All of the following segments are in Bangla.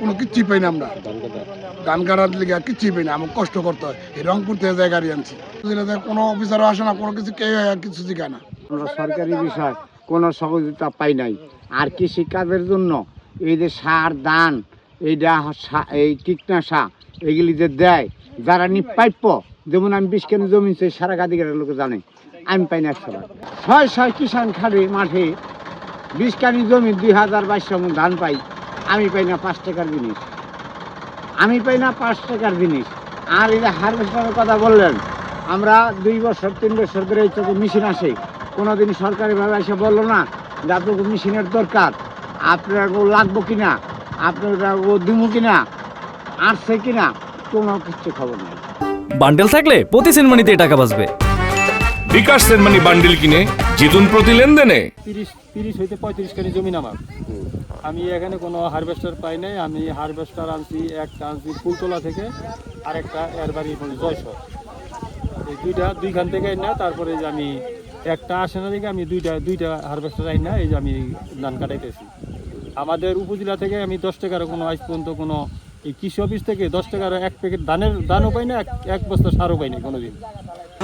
কোনো কিচ্ছুই পাই না আমরা, ধান কাটার লিগে কিচ্ছুই পাই না, আমার কষ্ট করতে হয়। এই রংপুর থেকে যায় গাড়ি আনছি, কোনো অফিসারও আসে না, কোনো কিছু কেউ কিছু শিখায় না। আমরা সরকারি বিষয় কোনো সহযোগিতা পাই নাই। আর কৃষি কাজের জন্য এই যে সার দান, এইটা এই কীটনাশক এইগুলি যে দেয়, যারা নিপ্রাপ্য, যেমন আমি 20 কেজি জমি সারা গাদিঘাটের লোকে জানে, আমি পাই না 100 কিষাণ খালি মাঠে 20 কানি জমি 2022 মন ধান পাই, আমি পাই না 5 টাকার জিনিস, আমি পাই না 5 টাকার জিনিস। আর এই যে হারভেস্টারের কথা বললেন, আমরা 2 বছর 3 বছর ধরে এই চোখে মেশিন আসে, কোনোদিন সরকারিভাবে এসে বললো না যে আপনাকে মেশিনের দরকার, আপনার লাগবো কিনা, আপনার ও দিমু কিনা, আসছে কিনা, কোনো কিছু খবর নাই। বান্ডেল থাকলে প্রতি সেনমানিতে টাকা বাঁচবে। বিকাশ সেনমানি বান্ডেল কিনে জিতুন প্রতি লেনদেনে। 30 হইতে 35 কানি জমি আমার। আমি এখানে কোনো হারভেস্টার পাই নাই। আমি হারভেস্টার আনছি, একটা আনছি ফুলতলা থেকে, আর একটা এর বাড়ি জয়সর। এই দুইখান থেকে না, তারপরে যে আমি একটা আসে না দিকে আমি দুইটা হারভেস্টার আই না, এই যে আমি ধান কাটাইতেছি। আমাদের উপজেলা থেকে আমি 10 টাকার কোনো আজ পর্যন্ত কোনো এই কৃষি অফিস থেকে 10 টাকার এক প্যাকেট ধানও পাই না, এক বস্তা সারও পাই না কোনোদিন।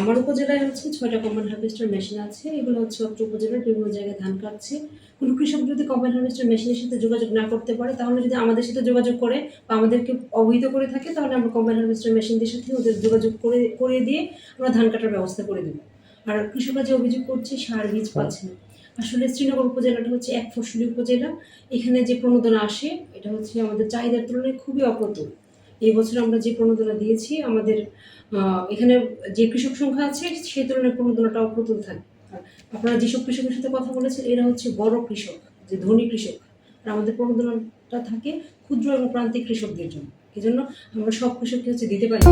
আমার উপজেলায় হচ্ছে 6টা কম্বাইন হারভেস্টার মেশিন আছে। এগুলো হচ্ছে অত্র উপজেলার বিভিন্ন জায়গায় ধান কাটছে। কোনো কৃষক যদি কম্বাইন হারভেস্টার মেশিনের সাথে যোগাযোগ না করতে পারে, তাহলে যদি আমাদের সাথে যোগাযোগ করে বা আমাদেরকে অবহিত করে থাকে, তাহলে আমরা কম্বাইন হারভেস্টার মেশিনদের সাথে ওদের যোগাযোগ করে দিয়ে আমরা ধান কাটার ব্যবস্থা করে দেবো। আর কৃষকরা যে অভিযোগ করছে সার বীজ পাচ্ছে না, আসলে শ্রীনগর উপজেলাটা হচ্ছে এক ফসলি উপজেলা। এখানে যে প্রণোদনা আসে এটা হচ্ছে আমাদের চাহিদার তুলনায় খুবই অপ্রতুল। এই বছর আমরা যে প্রণোদনা দিয়েছি, আমাদের এখানে যে কৃষক সংখ্যা আছে সেই তুলনায় প্রণোদনাটা অপ্রতুল থাকে। আপনারা যেসব কৃষকের সাথে কথা বলেছেন এরা হচ্ছে বড় কৃষক, যে ধনী কৃষক। আর আমাদের প্রণোদনাটা থাকে ক্ষুদ্র এবং প্রান্তিক কৃষকদের জন্য। এই জন্য আমরা সব কৃষককে হচ্ছে দিতে পারি।